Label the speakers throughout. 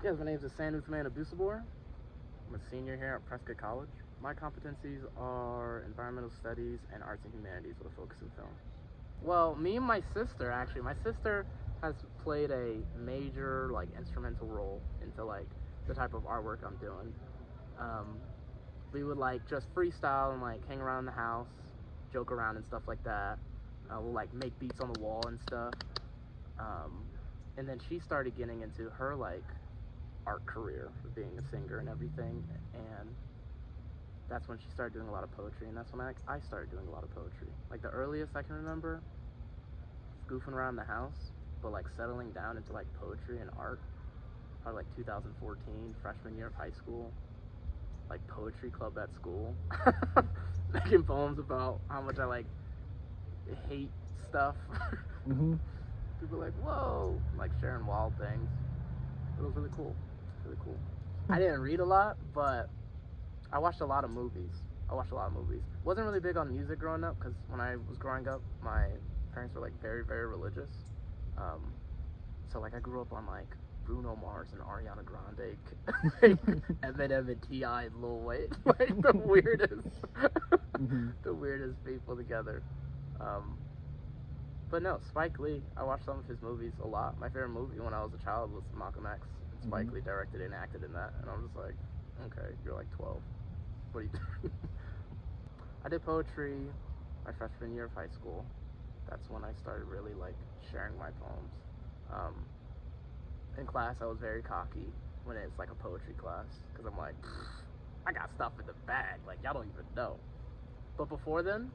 Speaker 1: Yes, my name is Ihsan Abdussabur. I'm a senior here at Prescott College. My competencies are environmental studies and arts and humanities with a focus in film. Well, me and my sister, actually, my sister has played a major, like, instrumental role into, like, the type of artwork I'm doing. Um, we would, like, just freestyle and, like, hang around the house, joke around and stuff like that. We'll, like, make beats on the wall and stuff. Um, and then she started getting into her, like, art career of being a singer and everything, and that's when she started doing a lot of poetry, and that's when I started doing a lot of poetry. Like, the earliest I can remember goofing around the house, but like settling down into like poetry and art, probably like 2014, freshman year of high school, like poetry club at school, making poems about how much I like hate stuff.
Speaker 2: Mm-hmm.
Speaker 1: People are like, whoa, like sharing wild things. It was really cool. Really cool. I didn't read a lot, but I watched a lot of movies. Wasn't really big on music growing up because when I was growing up, my parents were like very, very religious. Um, so like I grew up on like Bruno Mars and Ariana Grande, Eminem and T.I. and Lil Wayne, like the weirdest,
Speaker 2: Mm-hmm.
Speaker 1: the weirdest people together. Um, but no, Spike Lee. I watched some of his movies a lot. My favorite movie when I was a child was Malcolm X. And Spike Lee directed and acted in that, and I'm just like, okay, you're like 12. What are you doing? I did poetry my freshman year of high school. That's when I started really like sharing my poems. Um, in class, I was very cocky when it's like a poetry class because I'm like, I got stuff in the bag. Like y'all don't even know. But before then,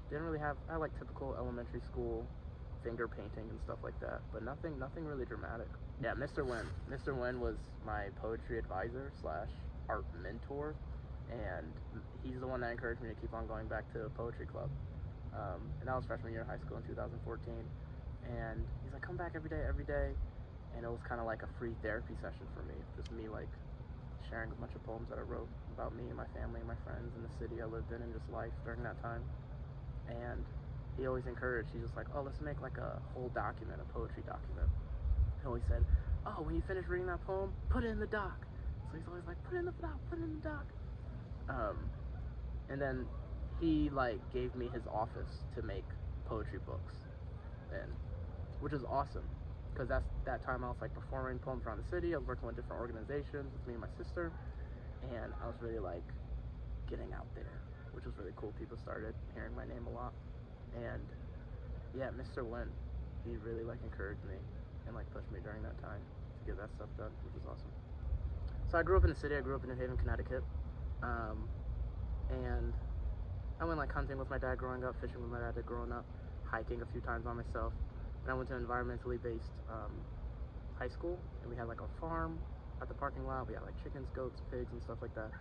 Speaker 1: didn't really have. I like typical elementary school finger painting and stuff like that, but nothing really dramatic. Yeah, Mr. Wynn. Mr. Wynn was my poetry advisor slash art mentor, and he's the one that encouraged me to keep on going back to poetry club. And that was freshman year of high school in 2014. And he's like, come back every day. And it was kind of like a free therapy session for me. Just me like sharing a bunch of poems that I wrote about me and my family and my friends and the city I lived in and just life during that time. And he always encouraged, he's just like, oh, let's make like a whole document, a poetry document. He always said, oh, when you finish reading that poem, put it in the doc. So he's always like, put it in the doc. And then he like gave me his office to make poetry books, and which is awesome because that's that time I was like performing poems around the city. I was working with different organizations with me and my sister, and I was really like getting out there, which was really cool. People started hearing my name a lot, and yeah, Mr. Wynn, he really like encouraged me and like pushed me during that time to get that stuff done, which is awesome. So I grew up in the city. I grew up in New Haven, Connecticut, and I went like hunting with my dad growing up, fishing with my dad growing up, hiking a few times by myself. And I went to an environmentally based high school, and we had like a farm at the parking lot. We had like chickens, goats, pigs, and stuff like that.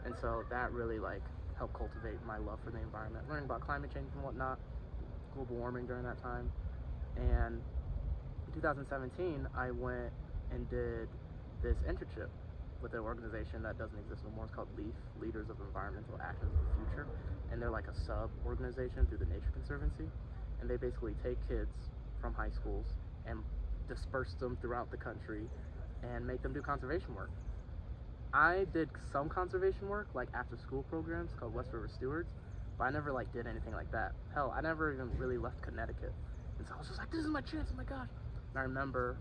Speaker 1: And so that really like helped cultivate my love for the environment, learning about climate change and whatnot, global warming during that time. And in 2017, I went and did this internship with an organization that doesn't exist anymore. It's called LEAF, Leaders of Environmental Actions of the Future. And they're like a sub-organization through the Nature Conservancy. And they basically take kids from high schools and disperse them throughout the country and make them do conservation work. I did some conservation work, like after school programs called West River Stewards, but I never like did anything like that. Hell, I never even really left Connecticut. And so I was just like, this is my chance, oh my gosh. And I remember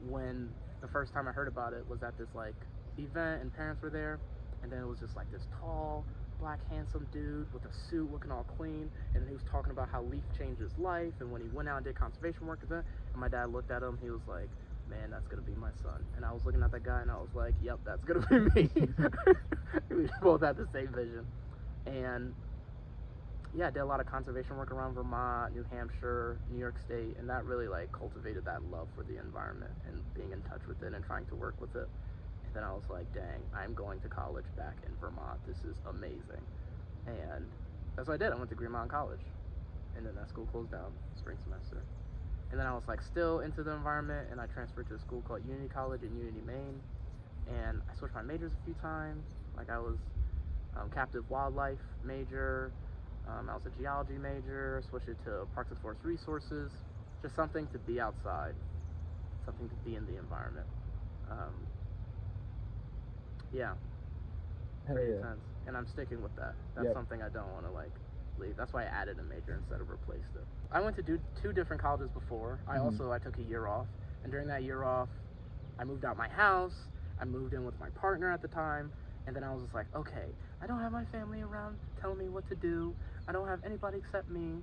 Speaker 1: when the first time I heard about it was at this like event and parents were there, and then it was just like this tall, black, handsome dude with a suit looking all clean, and he was talking about how LEAF changed his life, and when he went out and did conservation work and my dad looked at him, he was like, man, that's gonna be my son. And I was looking at that guy and I was like, yep, that's gonna be me. We both had the same vision. And yeah, I did a lot of conservation work around Vermont, New Hampshire, New York State, and that really like cultivated that love for the environment and being in touch with it and trying to work with it. And then I was like, dang, I'm going to college back in Vermont. This is amazing. And that's what I did. I went to Green Mountain College. And then that school closed down spring semester. And then I was like still into the environment, and I transferred to a school called Unity College in Unity, Maine. And I switched my majors a few times. Like I was captive wildlife major. I was a geology major, switched it to Parks and Forest Resources. Just something to be outside, something to be in the environment. Yeah,
Speaker 2: Hell
Speaker 1: pretty
Speaker 2: yeah.
Speaker 1: intense. And I'm sticking with that. That's
Speaker 2: Yep.
Speaker 1: something I don't want to like leave. That's why I added a major instead of replaced it. I went to do 2 different colleges before. I took a year off, and during that year off, I moved out my house. I moved in with my partner at the time, and then I was just like, okay, I don't have my family around telling me what to do. I don't have anybody except me.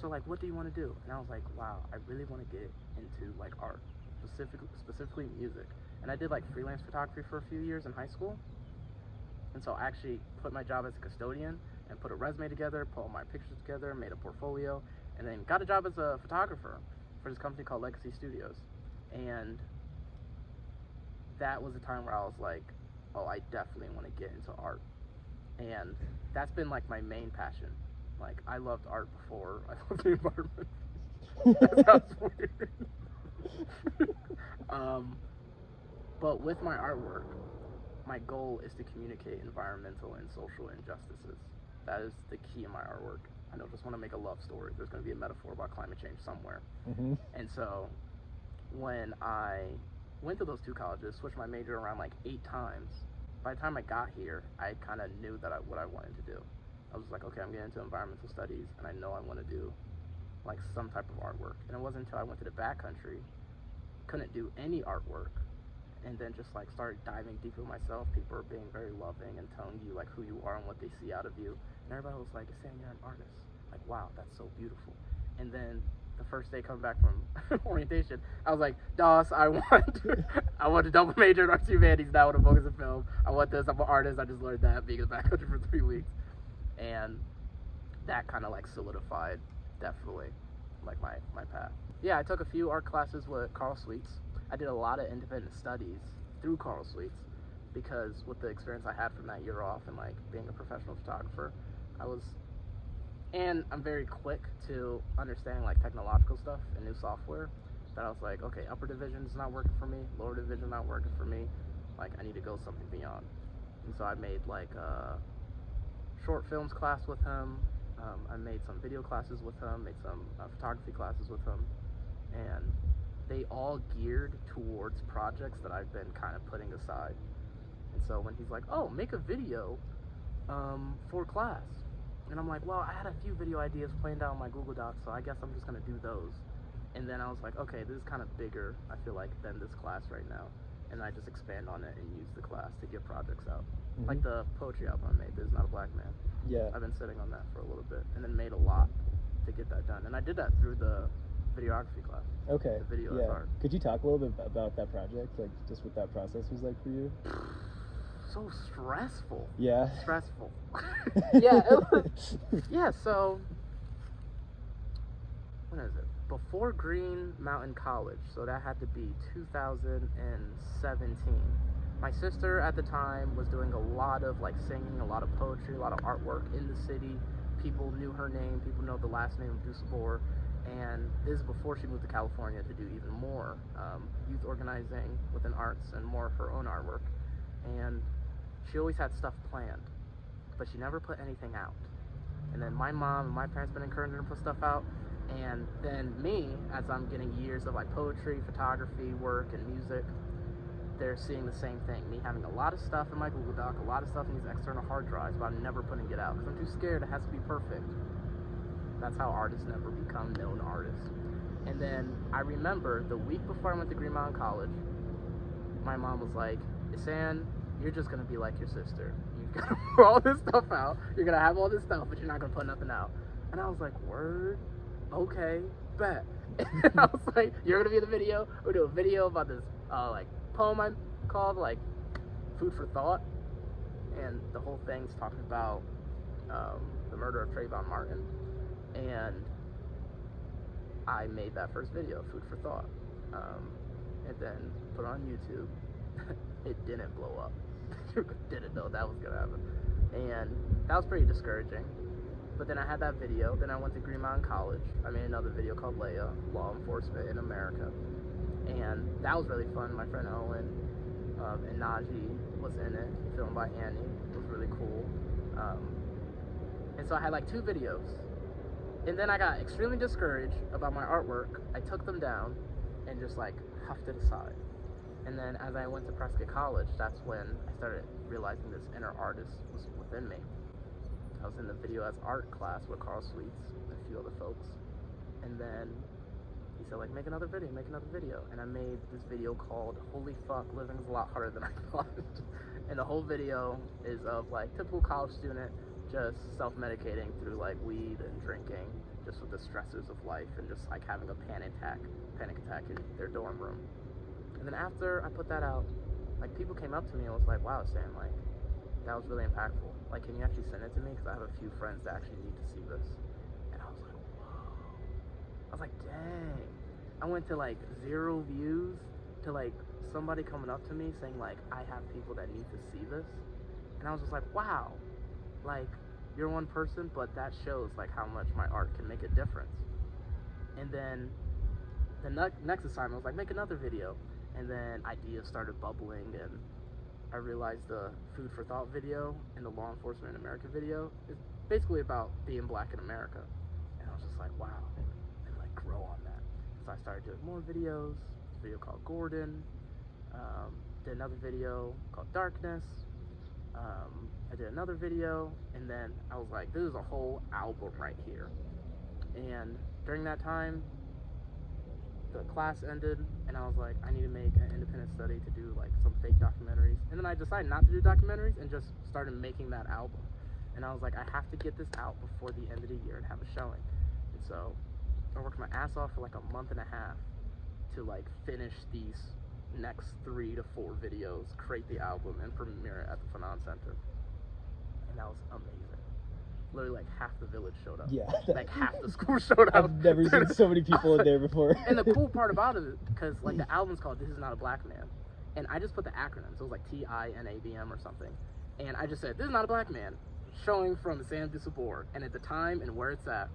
Speaker 1: So like, what do you want to do? And I was like, wow, I really want to get into like art, specifically music. And I did like freelance photography for a few years in high school. And so I actually put my job as a custodian and put a resume together, put all my pictures together, made a portfolio, and then got a job as a photographer for this company called Legacy Studios. And that was a time where I was like, oh, I definitely want to get into art. And that's been like my main passion. Like, I loved art before I loved the environment. That sounds weird. But with my artwork, my goal is to communicate environmental and social injustices. That is the key in my artwork. I don't just want to make a love story. There's going to be a metaphor about climate change somewhere. And so when I went to those 2 colleges, switched my major around like 8 times, by the time I got here, I kind of knew that what I wanted to do. I was like, okay, I'm getting into environmental studies, and I know I want to do like some type of artwork. And it wasn't until I went to the backcountry, couldn't do any artwork, and then just like started diving deeper myself. People are being very loving and telling you like who you are and what they see out of you. And everybody was like, saying you're an artist. Like, wow, that's so beautiful. And then the first day coming back from orientation, I was like, Doss, I want to double major in arts and humanities now. I want to focus in film. I want this. I'm an artist. I just learned that being in the backcountry for 3 weeks. And that kind of like solidified definitely like my path. Yeah, I took a few art classes with Carl Sweets. I did a lot of independent studies through Carl Sweets because with the experience I had from that year off and like being a professional photographer, I'm very quick to understanding like technological stuff and new software, that I was like, okay, upper division is not working for me, lower division not working for me, like I need to go something beyond. And so I made like a short films class with him. I made some video classes with him, made some photography classes with him, and they all geared towards projects that I've been kind of putting aside. And so when he's like, oh, make a video for class, and I'm like, well, I had a few video ideas planned out on my Google Docs, so I guess I'm just gonna do those. And then I was like, okay, this is kind of bigger, I feel like, than this class right now. And I just expand on it and use the class to get projects out. Like the poetry album I made, There's Not a Black Man.
Speaker 2: Yeah.
Speaker 1: I've been sitting on that for a little bit, and then made a lot to get that done. And I did that through the videography class.
Speaker 2: Okay.
Speaker 1: The video
Speaker 2: yeah.
Speaker 1: art.
Speaker 2: Could you talk a little bit about that project, like just what that process was like for you?
Speaker 1: So stressful.
Speaker 2: Yeah.
Speaker 1: Stressful. Yeah. Yeah. So when is it? Before Green Mountain College, so that had to be 2017. My sister at the time was doing a lot of like singing, a lot of poetry, a lot of artwork in the city. People knew her name, people know the last name Abdussabur, and this is before she moved to California to do even more youth organizing within arts and more of her own artwork. And she always had stuff planned, but she never put anything out. And then my mom and my parents been encouraging her to put stuff out. And then me, as I'm getting years of like poetry, photography, work, and music, they're seeing the same thing. Me having a lot of stuff in my Google Doc, a lot of stuff in these external hard drives, but I'm never putting it out because I'm too scared it has to be perfect. That's how artists never become known artists. And then I remember the week before I went to Green Mountain College, my mom was like, Ihsan, you're just gonna be like your sister. You're gonna put all this stuff out, you're gonna have all this stuff, but you're not gonna put nothing out. And I was like, word? Okay, bet. And I was like, you're gonna be in the video? We're doing a video about this like poem I called like Food for Thought. And the whole thing's talking about the murder of Trayvon Martin. And I made that first video, Food for Thought, and then put it on YouTube. It didn't blow up. Didn't know that was gonna happen, and that was pretty discouraging. But then I had that video. Then I went to Green Mountain College. I made another video called Leia, Law Enforcement in America, and that was really fun. My friend Owen and Najee was in it, filmed by Annie. It was really cool. And so I had like 2 videos. And then I got extremely discouraged about my artwork. I took them down and just like huffed it aside. And then as I went to Prescott College, that's when I started realizing this inner artist was within me. I was in the video as art class with Carl Sweets and a few other folks. And then he said, like, make another video. And I made this video called Holy Fuck, Living is a Lot Harder Than I Thought. And the whole video is of, like, typical college student just self-medicating through, like, weed and drinking, just with the stressors of life, and just, like, having a panic attack in their dorm room. And then after I put that out, like, people came up to me and was like, wow, Sam, like, that was really impactful. Like, can you actually send it to me? Because I have a few friends that actually need to see this. And I was like, whoa. I was like, dang. I went to, like, 0 views to, like, somebody coming up to me saying, like, I have people that need to see this. And I was just like, wow. Like, you're one person, but that shows, like, how much my art can make a difference. And then the next assignment was, like, make another video. And then ideas started bubbling, and I realized the Food for Thought video and the Law Enforcement in America video is basically about being black in America. And I was just like, wow, and like grow on that. So I started doing more videos, a video called Gordon, did another video called Darkness, I did another video, and then I was like, this is a whole album right here. And during that time, the class ended, and I was like, I need to make an independent study to do like some fake documentaries. And then I decided not to do documentaries and just started making that album. And I was like, I have to get this out before the end of the year and have a showing. And so I worked my ass off for like a month and a half to like finish these next 3 to 4 videos, create the album, and premiere it at the Fanon Center. And that was amazing. Literally like half the village showed up.
Speaker 2: Yeah.
Speaker 1: Like half the school showed up.
Speaker 2: I've never seen so many people in there before.
Speaker 1: And the cool part about it, because like the album's called This Is Not a Black Man. And I just put the acronym. So it was like TINABM or something. And I just said, this is not a black man. Showing from Ihsan Abdussabur. And at the time and where it's at,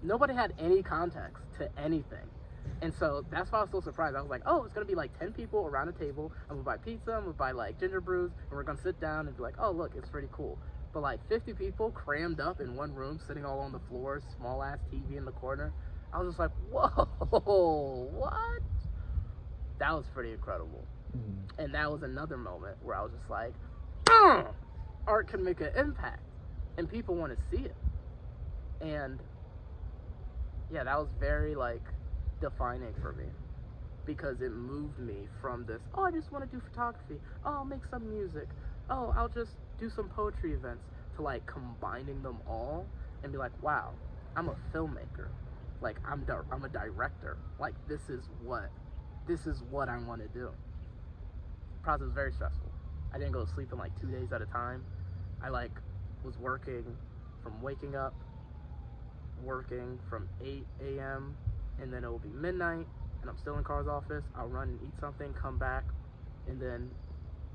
Speaker 1: nobody had any context to anything. And so that's why I was so surprised. I was like, oh, it's going to be like 10 people around a table. I'm going to buy pizza. I'm going to buy like ginger brews. And we're going to sit down and be like, oh, look, it's pretty cool. But like 50 people crammed up in one room, sitting all on the floor, small ass TV in the corner. I was just like, whoa, what? That was pretty incredible. Mm-hmm. And that was another moment where I was just like, art can make an impact and people want to see it. And yeah, that was very like defining for me, because it moved me from this, oh, I just want to do photography, oh, I'll make some music, oh, I'll just do some poetry events, to like combining them all and be like, wow, I'm a filmmaker, like I'm a director, like this is what I want to do. The process was very stressful. I didn't go to sleep in like 2 days at a time. I like was working from waking up, working from 8 a.m. and then it will be midnight and I'm still in Carl's office. I'll run and eat something, come back, and then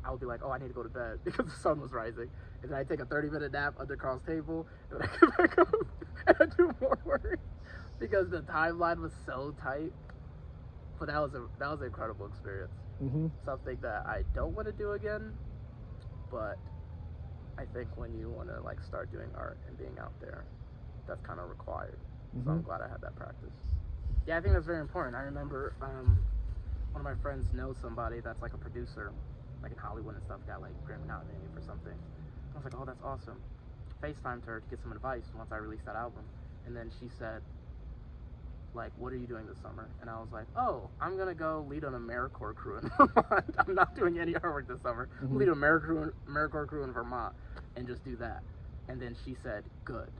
Speaker 1: I'll be like, oh, I need to go to bed because the sun was rising. And then I take a 30-minute nap under Carl's table, and then I get back up and I do more work because the timeline was so tight. But that was an incredible experience. Mm-hmm. Something that I don't want to do again, but I think when you want to like start doing art and being out there, that's kind of required. Mm-hmm. So I'm glad I had that practice. Yeah, I think that's very important. I remember one of my friends knows somebody that's like a producer, like in Hollywood and stuff, got like Grammy nominated for something. I was like, oh, that's awesome. FaceTimed her to get some advice once I released that album. And then she said, like, what are you doing this summer? And I was like, oh, I'm gonna go lead an AmeriCorps crew in Vermont. I'm not doing any artwork this summer. Mm-hmm. Lead an AmeriCorps crew in Vermont and just do that. And then she said, good.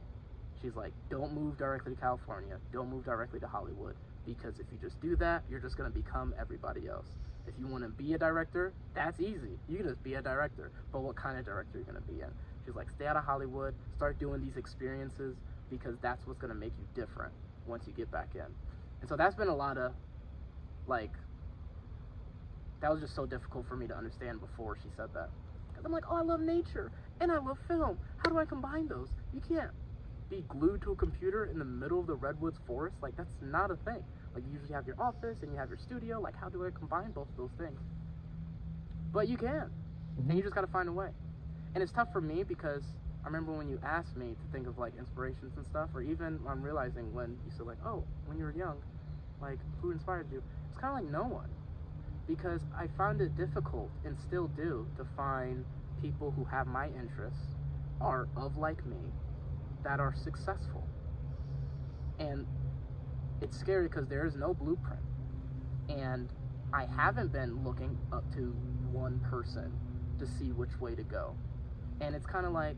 Speaker 1: She's like, don't move directly to California. Don't move directly to Hollywood. Because if you just do that, you're just gonna become everybody else. If you wanna be a director, that's easy. You can just be a director. But what kind of director are you gonna be in? She's like, stay out of Hollywood, start doing these experiences, because that's what's gonna make you different once you get back in. And so that's been a lot of, like, that was just so difficult for me to understand before she said that. Because I'm like, oh, I love nature, and I love film. How do I combine those? You can't be glued to a computer in the middle of the redwoods forest. Like, that's not a thing. Like, you usually have your office and you have your studio. Like, how do I combine both of those things? But you can. Mm-hmm. And you just gotta find a way. And it's tough for me because I remember when you asked me to think of like inspirations and stuff, or even I'm realizing when you said like, oh, when you were young, like who inspired you? It's kind of like no one. because I found it difficult, and still do, to find people who have my interests, are of like me, that are successful. And it's scary because there is no blueprint. And I haven't been looking up to one person to see which way to go. And it's kind of like,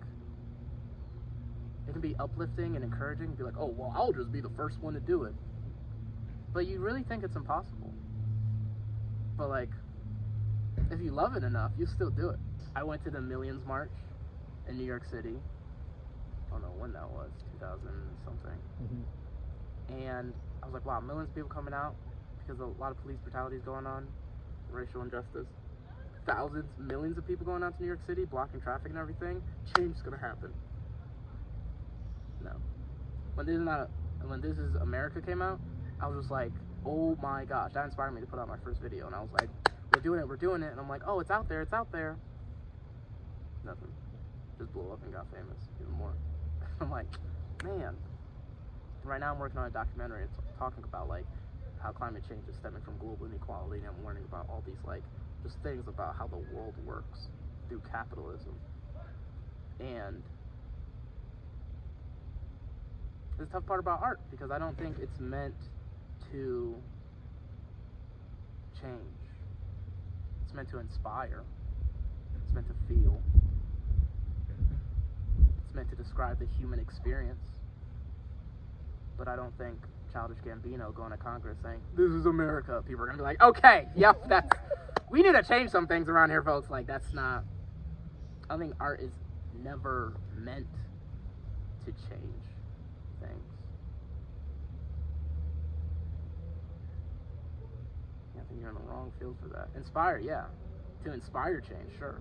Speaker 1: it can be uplifting and encouraging, be like, oh, well, I'll just be the first one to do it. But you really think it's impossible. But like, if you love it enough, you'll still do it. I went to the Millions March in New York City. I don't know when that was, 2000 something. And I was like, wow, millions of people coming out because a lot of police brutalities going on, racial injustice. Thousands, millions of people going out to New York City, blocking traffic and everything. Change is gonna happen. No. When This Is America came out, I was just like, oh my gosh, that inspired me to put out my first video. And I was like, we're doing it. And I'm like, oh, it's out there. Nothing. Just blew up and got famous even more. I'm like, man. Right now I'm working on a documentary talking about like how climate change is stemming from global inequality, and I'm learning about all these like just things about how the world works through capitalism. And the tough part about art, because I don't think it's meant to change. It's meant to inspire. It's meant to feel. It's meant to describe the human experience. But I don't think Childish Gambino going to Congress saying, "This is America," people are going to be like, okay, yep, we need to change some things around here, folks. Like, that's not, I think art is never meant to change things. I think you're in the wrong field for that. Inspire, yeah. To inspire change, sure.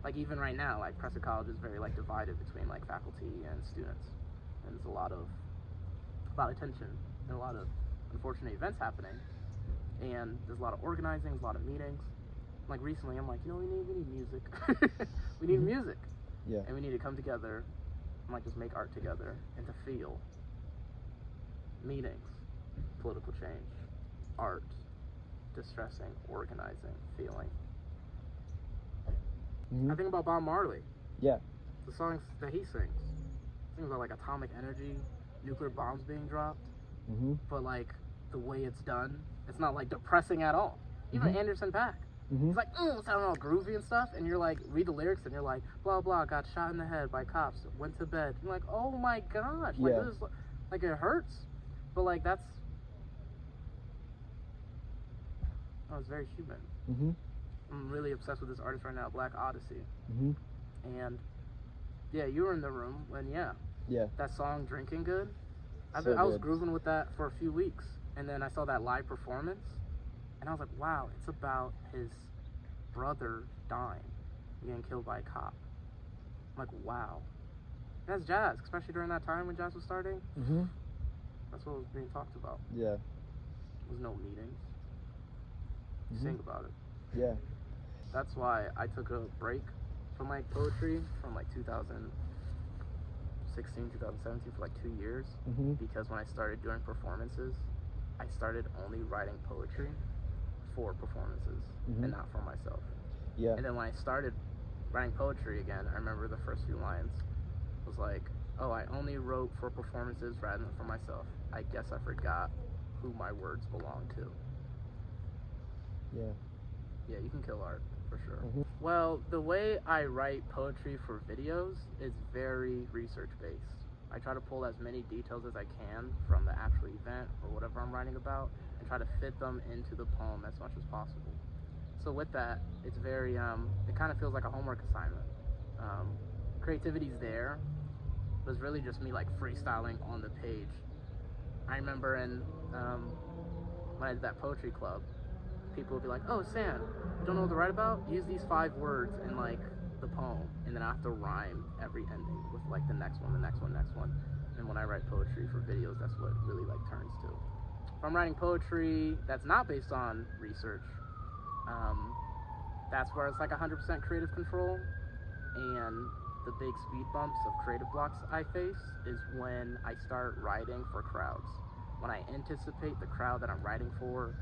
Speaker 1: Like, even right now, like, Prescott College is very, like, divided between, like, faculty and students. And there's a lot of tension and a lot of unfortunate events happening. And there's a lot of organizing, there's a lot of meetings. Like, recently, I'm like, we need music. We need music.
Speaker 2: Yeah.
Speaker 1: And we need to come together and, like, just make art together and to feel. Meetings, political change, art, distressing, organizing, feeling. I think about Bob Marley.
Speaker 2: Yeah.
Speaker 1: The songs that he sings. Things about like atomic energy, nuclear bombs being dropped. But like the way it's done, it's not like depressing at all. Even Anderson .Paak. He's like, it's sounding all groovy and stuff, and you're like, read the lyrics and you're like, blah blah, got shot in the head by cops, went to bed. You're like, oh my gosh, like this is like, it hurts. But like that's, oh, it's very human. I'm really obsessed with this artist right now, Black Odyssey. And yeah, you were in the room when that song "Drinking Good." I was grooving with that for a few weeks, and then I saw that live performance, and I was like, wow, it's about his brother dying, getting killed by a cop. I'm like, wow, that's jazz, especially during that time when jazz was starting. That's what was being talked about.
Speaker 2: Yeah.
Speaker 1: There was no meetings. Sing about it.
Speaker 2: Yeah.
Speaker 1: That's why I took a break from like poetry from like 2016, 2017 for like 2 years, because when I started doing performances, I started only writing poetry for performances and not for myself.
Speaker 2: Yeah.
Speaker 1: And then when I started writing poetry again, I remember the first few lines was like, oh, I only wrote for performances rather than for myself. I guess I forgot who my words belong to.
Speaker 2: Yeah.
Speaker 1: Yeah, you can kill art, for sure. Well, the way I write poetry for videos is very research-based. I try to pull as many details as I can from the actual event or whatever I'm writing about and try to fit them into the poem as much as possible. So with that, it's very, it kind of feels like a homework assignment. Creativity's there, but it's really just me like freestyling on the page. I remember when I did that poetry club, people would be like, oh, Sam, you don't know what to write about? Use these 5 words in like the poem, and then I have to rhyme every ending with like the next one. And when I write poetry for videos, that's what it really like turns to. If I'm writing poetry that's not based on research, that's where it's like 100% creative control. And the big speed bumps of creative blocks I face is when I start writing for crowds. when I anticipate the crowd that I'm writing for,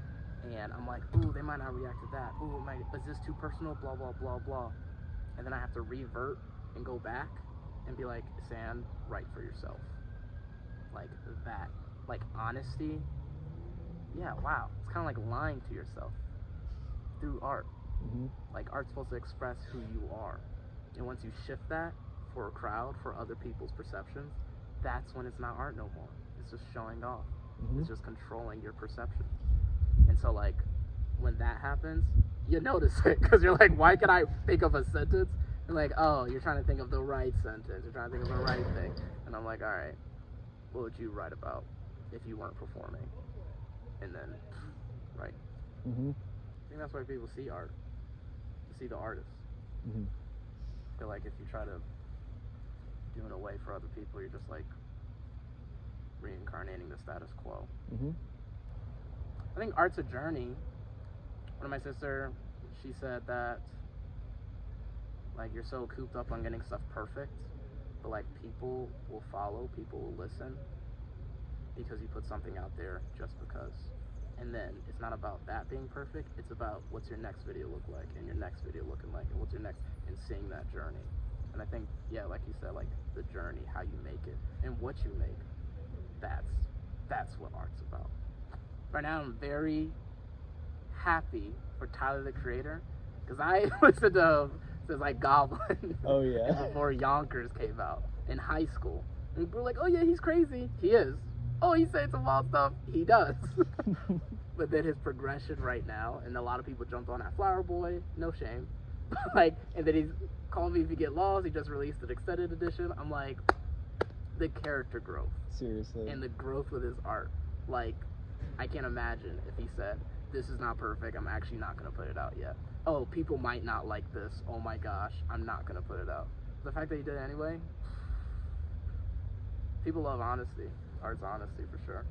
Speaker 1: and I'm like, ooh, they might not react to that. Ooh, is this too personal? Blah, blah, blah, blah. And then I have to revert and go back and be like, Ihsan, write for yourself. Like that. Like honesty. Yeah, wow. It's kind of like lying to yourself through art.
Speaker 2: Mm-hmm.
Speaker 1: Like art's supposed to express who you are. And once you shift that for a crowd, for other people's perceptions, that's when it's not art no more. It's just showing off.
Speaker 2: Mm-hmm.
Speaker 1: It's just controlling your perception. And so like when that happens, you notice it because you're like, why can I think of a sentence? And like, oh, you're trying to think of the right sentence. You're trying to think of the right thing. And I'm like, all right, what would you write about if you weren't performing? And then, right.
Speaker 2: Mm-hmm.
Speaker 1: I think that's why people see art, to see the artist.
Speaker 2: Mm-hmm.
Speaker 1: I feel like if you try to do it away for other people, you're just like reincarnating the status quo.
Speaker 2: Mm-hmm.
Speaker 1: I think art's a journey. One of my sister, she said that like you're so cooped up on getting stuff perfect, but like people will follow, people will listen because you put something out there just because. And then it's not about that being perfect, it's about what's your next video look like, and your next video looking like, and what's your next, and seeing that journey. And I think, yeah, like you said, like the journey, how you make it, and what you make, that's what art's about. Right now I'm very happy for Tyler the Creator, because I listened to since like Goblin.
Speaker 2: Oh yeah.
Speaker 1: And before Yonkers came out in high school. And people were like, oh yeah, he's crazy. He is. Oh, he said some wild stuff. He does. But then his progression right now, and a lot of people jumped on that Flower Boy, no shame. Like, and then he's Call Me If You Get Lost. He just released an extended edition. I'm like, the character growth.
Speaker 2: Seriously.
Speaker 1: And the growth with his art. Like, I can't imagine if he said, this is not perfect, I'm actually not going to put it out yet. Oh, people might not like this. Oh my gosh, I'm not going to put it out. The fact that he did it anyway, people love honesty. Art's honesty for sure.